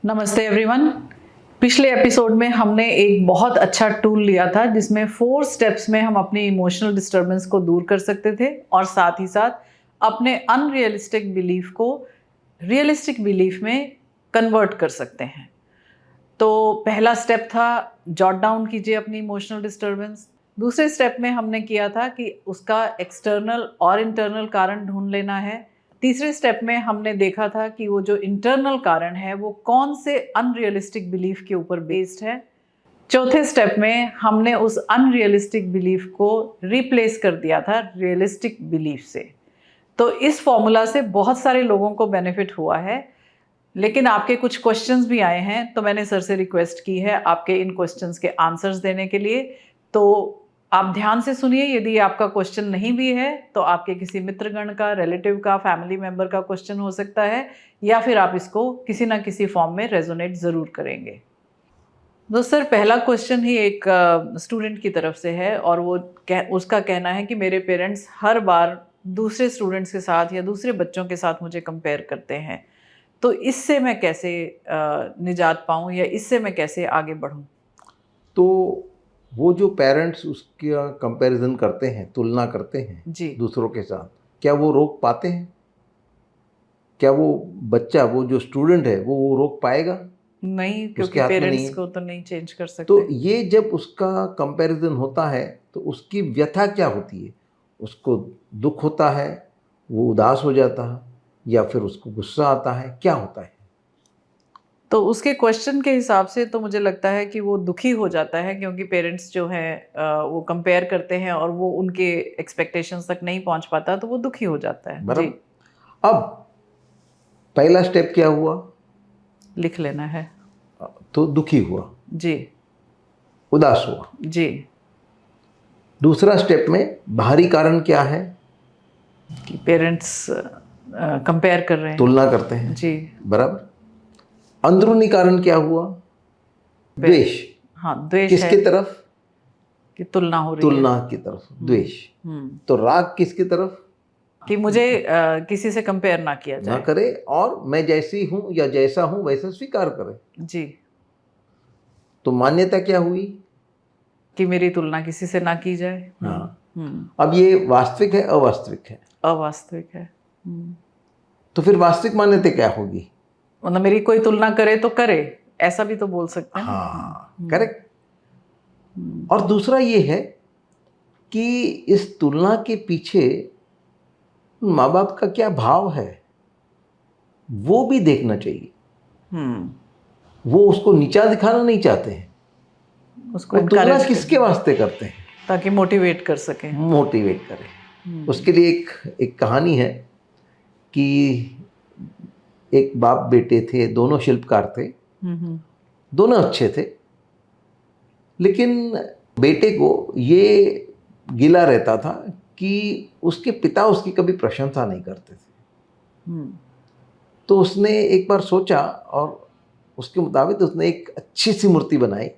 नमस्ते एवरीवन। पिछले एपिसोड में हमने एक बहुत अच्छा टूल लिया था जिसमें 4 स्टेप्स में हम अपनी इमोशनल डिस्टर्बेंस को दूर कर सकते थे और साथ ही साथ अपने अनरियलिस्टिक बिलीफ को रियलिस्टिक बिलीफ में कन्वर्ट कर सकते हैं। तो पहला स्टेप था जॉट डाउन कीजिए अपनी इमोशनल डिस्टर्बेंस। दूसरे स्टेप में हमने किया था कि उसका एक्सटर्नल और इंटरनल कारण ढूंढ लेना है। तीसरे स्टेप में हमने देखा था कि वो जो इंटरनल कारण है वो कौन से अनरियलिस्टिक बिलीफ के ऊपर बेस्ड है। चौथे स्टेप में हमने उस अनरियलिस्टिक बिलीफ को रिप्लेस कर दिया था रियलिस्टिक बिलीफ से। तो इस फॉर्मूला से बहुत सारे लोगों को बेनिफिट हुआ है, लेकिन आपके कुछ क्वेश्चंस भी आए हैं, तो मैंने सर से रिक्वेस्ट की है आपके इन क्वेश्चंस के आंसर्स देने के लिए। तो आप ध्यान से सुनिए। यदि आपका क्वेश्चन नहीं भी है तो आपके किसी मित्रगण का, रिलेटिव का, फैमिली मेंबर का क्वेश्चन हो सकता है, या फिर आप इसको किसी ना किसी फॉर्म में रेजोनेट ज़रूर करेंगे। तो सर पहला क्वेश्चन ही एक स्टूडेंट की तरफ से है और वो उसका कहना है कि मेरे पेरेंट्स हर बार दूसरे स्टूडेंट्स के साथ या दूसरे बच्चों के साथ मुझे कंपेयर करते हैं, तो इससे मैं कैसे निजात पाऊँ या इससे मैं कैसे आगे बढ़ूँ? तो वो जो पेरेंट्स उसका कंपैरिजन करते हैं, तुलना करते हैं जी। दूसरों के साथ, क्या वो रोक पाते हैं? क्या वो बच्चा, वो जो स्टूडेंट है, वो रोक पाएगा? नहीं, उसके क्योंकि हाथ में नहीं पेरेंट्स है। को तो नहीं चेंज कर सकते। तो ये जब उसका कंपैरिजन होता है तो उसकी व्यथा क्या होती है? उसको दुख होता है, वो उदास हो जाता है, या फिर उसको गुस्सा आता है, क्या होता है? तो उसके क्वेश्चन के हिसाब से तो मुझे लगता है कि वो दुखी हो जाता है, क्योंकि पेरेंट्स जो हैं वो कंपेयर करते हैं और वो उनके एक्सपेक्टेशंस तक नहीं पहुंच पाता, तो वो दुखी हो जाता है। जी, बराबर। अब पहला स्टेप क्या हुआ? लिख लेना है। तो दुखी हुआ, जी उदास हुआ। जी। दूसरा स्टेप में बाहरी कारण क्या है? कि पेरेंट्स कंपेयर कर रहे हैं, तुलना करते हैं। जी, बराबर। अंदरूनी कारण क्या हुआ? द्वेष। हाँ, द्वेष किसकी है तरफ? कि तुलना हो रही है। तुलना की तरफ, द्वेष। तो राग किसकी तरफ? कि मुझे किसी से कंपेयर ना किया ना जाए। करे और मैं जैसी हूं या जैसा हूं वैसा स्वीकार करे। जी, तो मान्यता क्या हुई? कि मेरी तुलना किसी से ना की जाए। हाँ। अब ये वास्तविक है, अवास्तविक है? अवास्तविक है। तो फिर वास्तविक मान्यता क्या होगी? मतलब मेरी कोई तुलना करे तो करे, ऐसा भी तो बोल सकते हैं। हाँ, करेक्ट। और दूसरा ये है कि इस तुलना के पीछे माँ बाप का क्या भाव है वो भी देखना चाहिए। वो उसको नीचा दिखाना नहीं चाहते हैं, उसको वो तुलना encourage किसके वास्ते करते हैं? ताकि मोटिवेट कर सके। मोटिवेट करें। उसके लिए एक कहानी है कि एक बाप बेटे थे, दोनों शिल्पकार थे, दोनों अच्छे थे, लेकिन बेटे को ये गिला रहता था कि उसके पिता उसकी कभी प्रशंसा नहीं करते थे। तो उसने एक बार सोचा और उसके मुताबिक उसने एक अच्छी सी मूर्ति बनाई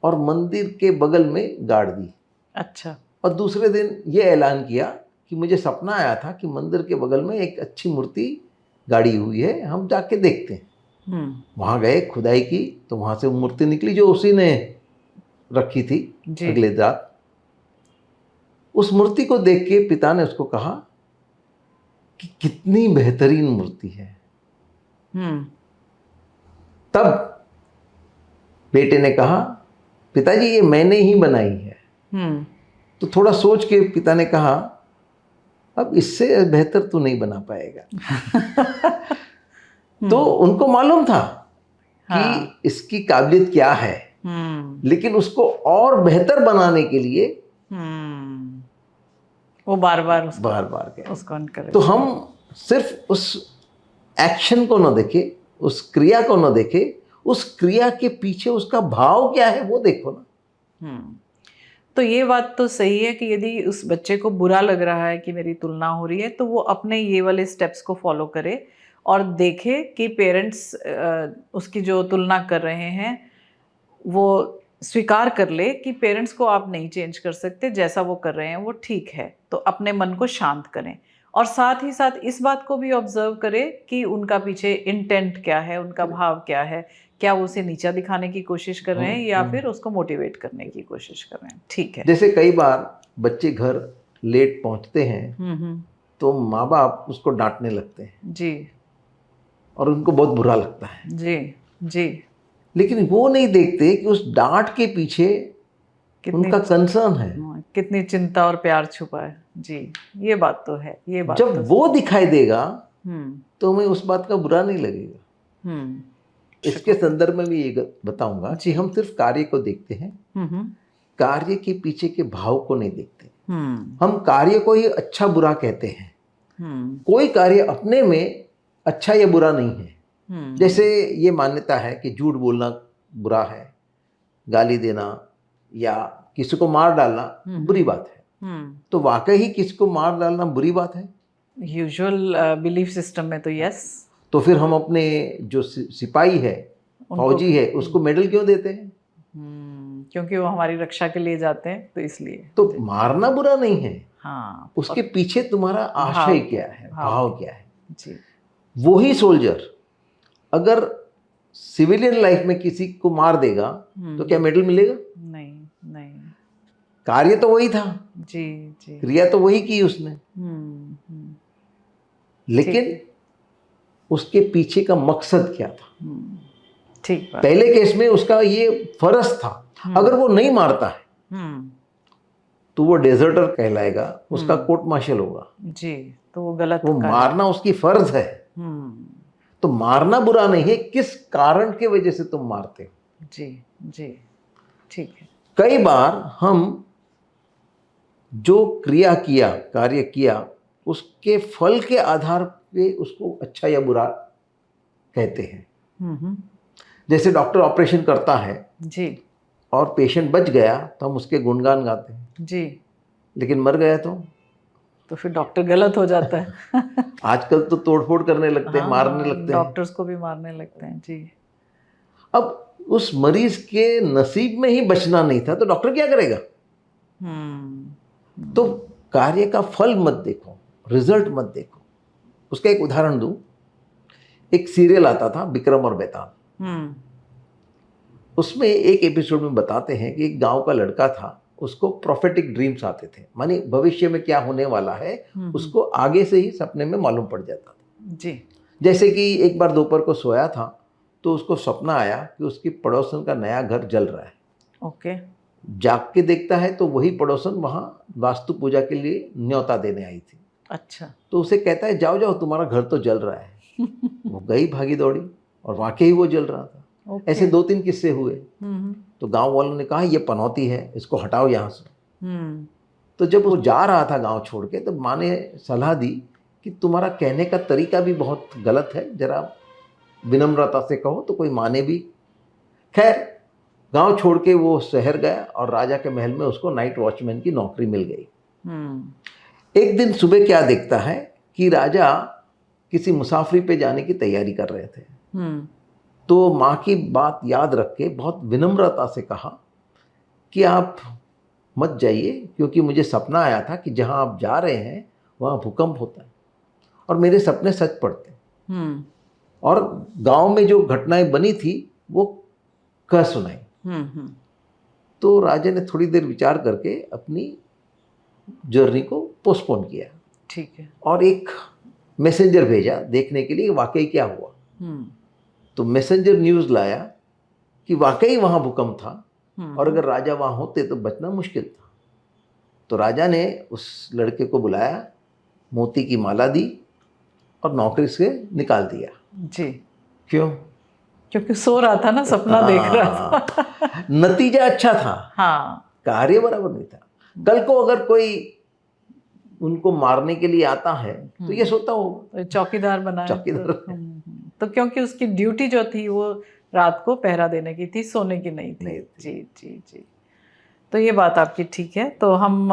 और मंदिर के बगल में गाड़ दी। अच्छा। और दूसरे दिन ये ऐलान किया कि मुझे सपना आया था कि मंदिर के बगल में एक अच्छी मूर्ति गाड़ी हुई है, हम जाके देखते हैं। वहाँ गए, खुदाई की, तो वहाँ से वो मूर्ति निकली जो उसी ने रखी थी। अगले रात उस मूर्ति को देख के पिता ने उसको कहा कि कितनी बेहतरीन मूर्ति है। तब बेटे ने कहा, पिताजी ये मैंने ही बनाई है। तो थोड़ा सोच के पिता ने कहा, अब इससे बेहतर तो नहीं बना पाएगा। तो उनको मालूम था कि इसकी काबिलियत क्या है, लेकिन उसको और बेहतर बनाने के लिए वो बार बार उसको encourage। तो हम सिर्फ उस एक्शन को न देखे, उस क्रिया को न देखे, उस क्रिया के पीछे उसका भाव क्या है वो देखो ना। तो ये बात तो सही है कि यदि उस बच्चे को बुरा लग रहा है कि मेरी तुलना हो रही है, तो वो अपने ये वाले स्टेप्स को फॉलो करे और देखे कि पेरेंट्स उसकी जो तुलना कर रहे हैं वो स्वीकार कर ले कि पेरेंट्स को आप नहीं चेंज कर सकते, जैसा वो कर रहे हैं वो ठीक है। तो अपने मन को शांत करें और साथ ही साथ इस बात को भी ऑब्जर्व करे कि उनका पीछे इंटेंट क्या है, उनका भाव क्या है, क्या वो उसे नीचा दिखाने की कोशिश कर रहे हैं या फिर उसको मोटिवेट करने की कोशिश कर रहे हैं। ठीक है। जैसे कई बार बच्चे घर लेट पहुंचते हैं तो माँ बाप उसको डांटने लगते हैं जी और उनको बहुत बुरा लगता है। जी जी। लेकिन वो नहीं देखते कि उस डांट के पीछे उनका कंसर्न है। कितनी चिंता और प्यार छुपा है। जी, ये बात तो है, ये बात जब तो वो दिखाई देगा तो हमें उस बात का बुरा नहीं लगेगा। इसके संदर्भ में भी ये बताऊंगा कि हम सिर्फ कार्य को देखते हैं, कार्य के पीछे के भाव को नहीं देखते। हम कार्य को ही अच्छा बुरा कहते हैं। कोई कार्य अपने में अच्छा या बुरा नहीं है। जैसे ये मान्यता है कि झूठ बोलना बुरा है, गाली देना या किसी को मार डालना बुरी बात है। तो वाकई ही किसी को मार डालना बुरी बात है? यूजुअल बिलीफ सिस्टम में तो यस। तो फिर हम अपने जो सिपाही है, फौजी है, उसको मेडल क्यों देते हैं? क्योंकि वो हमारी रक्षा के लिए जाते हैं, तो इसलिए। तो मारना बुरा नहीं है। हाँ, उसके पीछे तुम्हारा आशय क्या है, भाव क्या है। जी। वही सोल्जर अगर सिविलियन लाइफ में किसी को मार देगा तो क्या मेडल मिलेगा? नहीं नहीं। कार्य तो वही था, जी जी, क्रिया तो वही की उसने। लेकिन उसके पीछे का मकसद क्या था? ठीक। पहले केस में उसका ये फर्ज था। अगर वो नहीं मारता है तो वो डेजर्टर कहलाएगा, उसका कोर्ट मार्शल होगा। जी, तो वो गलत। वो मारना उसकी फर्ज है। तो मारना बुरा नहीं है, किस कारण के वजह से तुम मारते हो। जी जी, ठीक है। कई बार हम जो क्रिया किया, कार्य किया, उसके फल के आधार पे उसको अच्छा या बुरा कहते हैं। जैसे डॉक्टर ऑपरेशन करता है जी और पेशेंट बच गया तो हम उसके गुणगान गाते हैं जी, लेकिन मर गया तो फिर डॉक्टर गलत हो जाता है। आजकल तो तोड़फोड़ करने लगते हैं, मारने लगते हैं, डॉक्टर्स को भी मारने लगते हैं। जी। अब उस मरीज के नसीब में ही बचना नहीं था तो डॉक्टर क्या करेगा? तो कार्य का फल मत देखो, रिजल्ट मत देखो। उसका एक उदाहरण दूं, एक सीरियल आता था विक्रम और बेताल। उसमें एक एपिसोड में बताते हैं कि एक गांव का लड़का था, उसको प्रोफेटिक ड्रीम्स आते थे, मानी भविष्य में क्या होने वाला है उसको आगे से ही सपने में मालूम पड़ जाता था। जी। जैसे कि एक बार दोपहर को सोया था तो उसको सपना आया कि उसकी पड़ोसन का नया घर जल रहा है। ओके। जाग के देखता है तो वही पड़ोसन वहाँ वास्तु पूजा के लिए न्योता देने आई थी। अच्छा। तो उसे कहता है जाओ जाओ तुम्हारा घर तो जल रहा है। वो गई भागी दौड़ी और वाकई वो जल रहा था। ऐसे 2-3 किस्से हुए। तो गांव वालों ने कहा ये पनौती है, इसको हटाओ यहाँ से। तो जब वो जा रहा था गांव छोड़ के, तो माँ ने सलाह दी कि तुम्हारा कहने का तरीका भी बहुत गलत है, जरा विनम्रता से कहो तो कोई माने भी। खैर गांव छोड़ के वो शहर गया और राजा के महल में उसको नाइट वॉचमैन की नौकरी मिल गई। एक दिन सुबह क्या देखता है कि राजा किसी मुसाफरी पे जाने की तैयारी कर रहे थे। तो माँ की बात याद रख के बहुत विनम्रता से कहा कि आप मत जाइए, क्योंकि मुझे सपना आया था कि जहाँ आप जा रहे हैं वहाँ भूकंप होता है और मेरे सपने सच पड़ते हैं। और गांव में जो घटनाएं बनी थी वो कह सुनाई। तो राजा ने थोड़ी देर विचार करके अपनी जर्नी को पोस्टपोन किया। ठीक है। और एक मैसेंजर भेजा देखने के लिए वाकई क्या हुआ। तो मैसेंजर न्यूज़ लाया कि वाकई वहाँ भूकंप था और अगर राजा वहाँ होते तो बचना मुश्किल था। तो राजा ने उस लड़के को बुलाया, मोती की माला दी और नौकरी से निकाल दिया। जी। क्यों? क्योंकि सो रहा था ना, सपना देख रहा था। नतीजा अच्छा था। हाँ। कार्य कार्य बराबर नहीं था। कल को अगर कोई उनको मारने के लिए आता है तो ये सोता होगा चौकीदार बनाया। चौकीदार। तो क्योंकि उसकी ड्यूटी जो थी वो रात को पहरा देने की थी, सोने की नहीं थी। जी जी जी। तो ये बात आपकी ठीक है। तो हम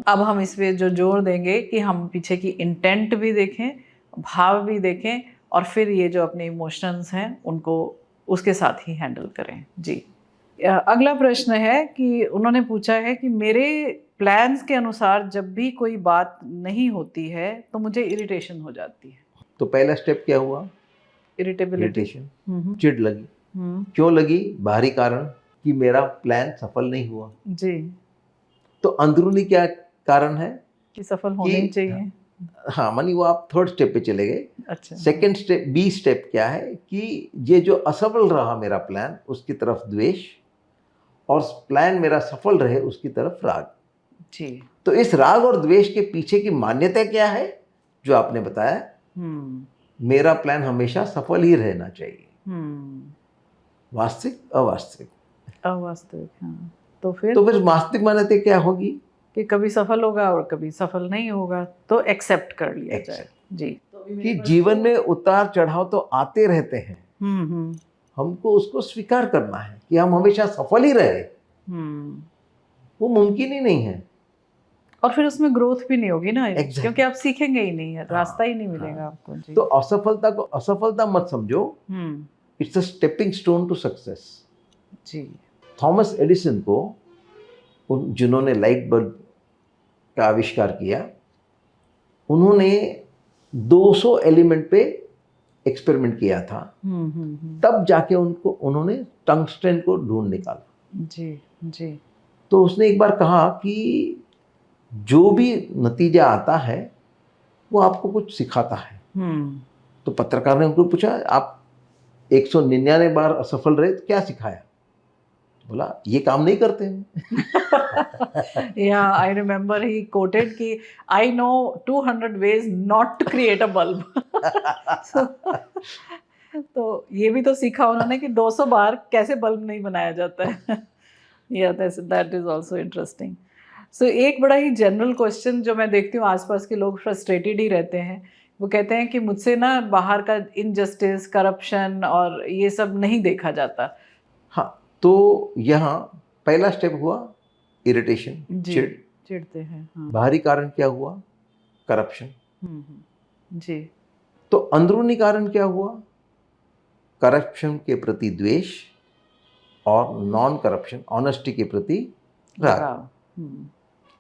अब हम इस पे जो जोर देंगे कि हम पीछे की इंटेंट भी देखें, भाव भी देखें और फिर ये जो अपने इमोशंस हैं उनको उसके साथ ही हैंडल करें। जी। अगला प्रश्न है कि उन्होंने पूछा है कि मेरे प्लान्स के अनुसार जब भी कोई बात नहीं होती है तो मुझे इरिटेशन हो जाती है। तो पहला स्टेप क्या हुआ? इरिटेबिलिटी। इरिटेशन, चिढ़ लगी। क्यों लगी? बाहरी कारण कि मेरा प्लान सफल नहीं हुआ। जी। तो अंदरूनी क्या कारण है कि सफल होने ही चाहिए। हाँ, मानी वो आप थर्ड स्टेप पे चले गए। अच्छा। सेकंड स्टेप, बी स्टेप क्या है कि ये जो असफल रहा मेरा प्लान, उसकी तरफ द्वेष, और प्लान मेरा सफल रहे उसकी तरफ राग। जी। तो इस राग और द्वेष के पीछे की मान्यता क्या है? जो आपने बताया, मेरा प्लान हमेशा सफल ही रहना चाहिए। वास्तविक, अवास्तविक। अवास्तविक, हाँ। तो फिर वास्तविक मान्यता क्या होगी? कि कभी सफल होगा और कभी सफल नहीं होगा, तो एक्सेप्ट कर लिया जाए। जी। कि जीवन में उतार चढ़ाव तो आते रहते हैं, हमको उसको स्वीकार करना है कि हम हमेशा सफल ही रहे। वो मुमकिन ही नहीं है, और फिर उसमें ग्रोथ भी नहीं होगी ना। क्योंकि आप सीखेंगे ही नहीं, रास्ता ही नहीं मिलेगा आपको। जी। तो असफलता को असफलता मत समझो, it's a stepping stone to success. जी। थॉमस एडिसन को, जिन्होंने लाइट बल्ब का आविष्कार किया, उन्होंने 200 एलिमेंट पे एक्सपेरिमेंट किया था। तब जाके उन्होंने टंगस्टन को ढूंढ निकाला। जी। जी। तो उसने एक बार कहा कि जो भी नतीजा आता है वो आपको कुछ सिखाता है। तो पत्रकार ने उनको पूछा, आप 199 बार असफल रहे, तो क्या सिखाया? बोला, ये काम नहीं करते हैं। Yeah, I remember he quoted कि I know 200 ways not to create a bulb. तो ये भी तो सीखा उन्होंने कि 200 बार कैसे बल्ब नहीं बनाया जाता है। Yeah, that is also interesting. So एक बड़ा ही जनरल क्वेश्चन जो मैं देखती हूँ, आसपास के लोग फ्रस्ट्रेटेड ही रहते हैं। वो कहते हैं कि मुझसे ना बाहर का इनजस्टिस, करप्शन और ये सब नहीं देखा जाता। हाँ, तो यहाँ पहला स्टेप हुआ इरिटेशन, चिढ़ते हैं। हाँ। बाहरी कारण क्या हुआ? करप्शन। जी। तो अंदरूनी कारण क्या हुआ? करप्शन के प्रति द्वेष और नॉन करप्शन, ऑनेस्टी के प्रति राग।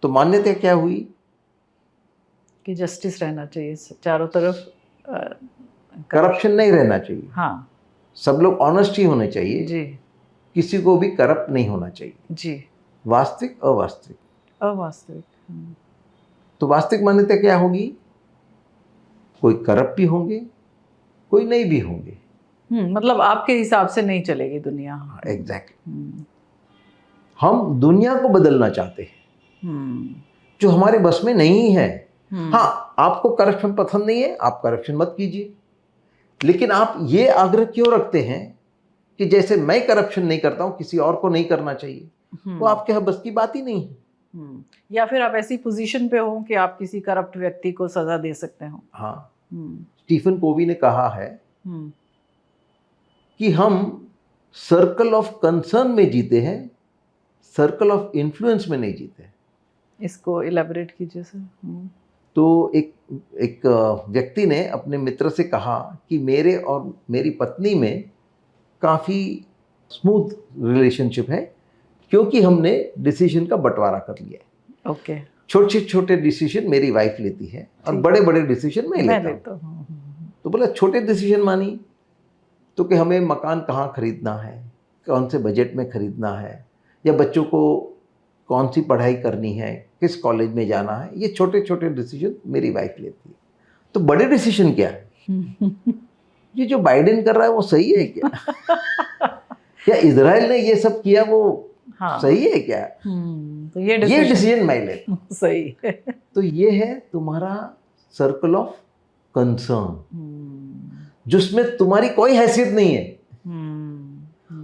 तो मान्यता क्या हुई? कि जस्टिस रहना चाहिए चारों तरफ, करप्शन नहीं रहना चाहिए। हाँ। सब लोग ऑनेस्ट ही होने चाहिए। जी। किसी को भी करप्ट नहीं होना चाहिए। जी। वास्तविक, अवास्तविक। अवास्तविक। तो वास्तविक मान्यता क्या होगी? कोई करप्ट भी होंगे, कोई नहीं भी होंगे। मतलब आपके हिसाब से नहीं चलेगी दुनिया। एग्जैक्टली। हम दुनिया को बदलना चाहते हैं, जो हमारे बस में नहीं है। हाँ, आपको करप्शन पसंद नहीं है, आप करप्शन मत कीजिए, लेकिन आप ये आग्रह क्यों रखते हैं कि जैसे मैं करप्शन नहीं करता हूं, किसी और को नहीं करना चाहिए? वो आपके यहाँ बस की बात ही नहीं है। या फिर आप ऐसी पोजीशन पे हो कि आप किसी करप्ट व्यक्ति को सजा दे सकते हो। हाँ। स्टीफन कोवी ने कहा है कि हम सर्कल ऑफ कंसर्न में जीते हैं, सर्कल ऑफ इन्फ्लुएंस में नहीं जीते। इसको इलैबोरेट कीजिए सर। तो एक व्यक्ति ने अपने मित्र से कहा कि मेरे और मेरी पत्नी में काफ़ी स्मूथ रिलेशनशिप है, क्योंकि हमने डिसीजन का बंटवारा कर लिया है। ओके। छोटे छोटे डिसीजन मेरी वाइफ लेती है और बड़े बड़े डिसीजन मैं लेता हूँ। तो बोला, छोटे डिसीजन मानी तो कि हमें मकान कहाँ खरीदना है, कौन से बजट में खरीदना है, या बच्चों को कौन सी पढ़ाई करनी है, किस कॉलेज में जाना है, ये छोटे छोटे डिसीजन मेरी वाइफ लेती है। तो बड़े डिसीजन क्या है? ये जो बाइडेन कर रहा है वो सही है क्या? या इजराइल ने ये सब किया वो सही है क्या? तो ये डिसीजन मैं लेता हूं। सही है। तो ये है तुम्हारा सर्कल ऑफ कंसर्न, जिसमें तुम्हारी कोई हैसियत नहीं है।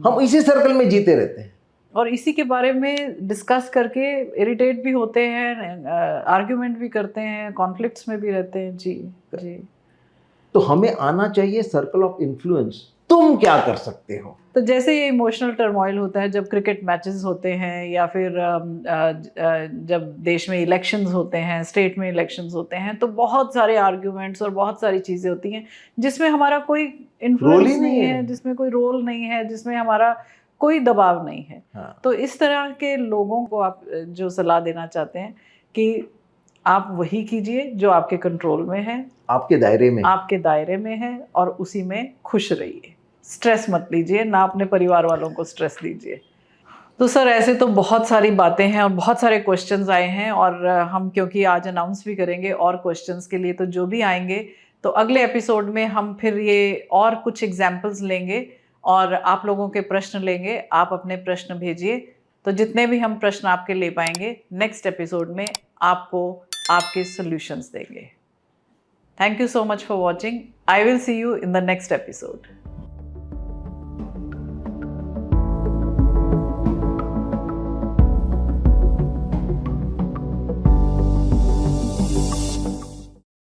हम इसी सर्कल में जीते रहते हैं और इसी के बारे में डिस्कस करके इरिटेट भी होते हैं, आर्ग्यूमेंट भी करते हैं, कॉन्फ्लिक्ट्स में भी रहते हैं। जी। जी। तो हमें आना चाहिए सर्कल ऑफ इन्फ्लुएंस, तुम क्या कर सकते हो। तो जैसे ये इमोशनल टर्मोइल होता है जब क्रिकेट मैचेस होते हैं, या फिर जब देश में इलेक्शंस होते हैं, स्टेट में इलेक्शंस होते हैं, तो बहुत सारे आर्ग्यूमेंट्स और बहुत सारी चीज़ें होती हैं जिसमें हमारा कोई इन्फ्लुएंस नहीं है, जिसमें कोई रोल नहीं है, जिसमें हमारा कोई दबाव नहीं है। हाँ। तो इस तरह के लोगों को आप जो सलाह देना चाहते हैं कि आप वही कीजिए जो आपके कंट्रोल में है, आपके दायरे में, आपके दायरे में है, और उसी में खुश रहिए। स्ट्रेस मत लीजिए, ना अपने परिवार वालों को स्ट्रेस दीजिए। तो सर ऐसे तो बहुत सारी बातें हैं और बहुत सारे क्वेश्चंस आए हैं, और हम क्योंकि आज अनाउंस भी करेंगे और क्वेश्चंस के लिए, तो जो भी आएंगे तो अगले एपिसोड में हम फिर ये और कुछ एग्जाम्पल्स लेंगे और आप लोगों के प्रश्न लेंगे। आप अपने प्रश्न भेजिए, तो जितने भी हम प्रश्न आपके ले पाएंगे नेक्स्ट एपिसोड में आपको आपके सॉल्यूशंस देंगे। Thank you so much for watching. I will see you in the next episode.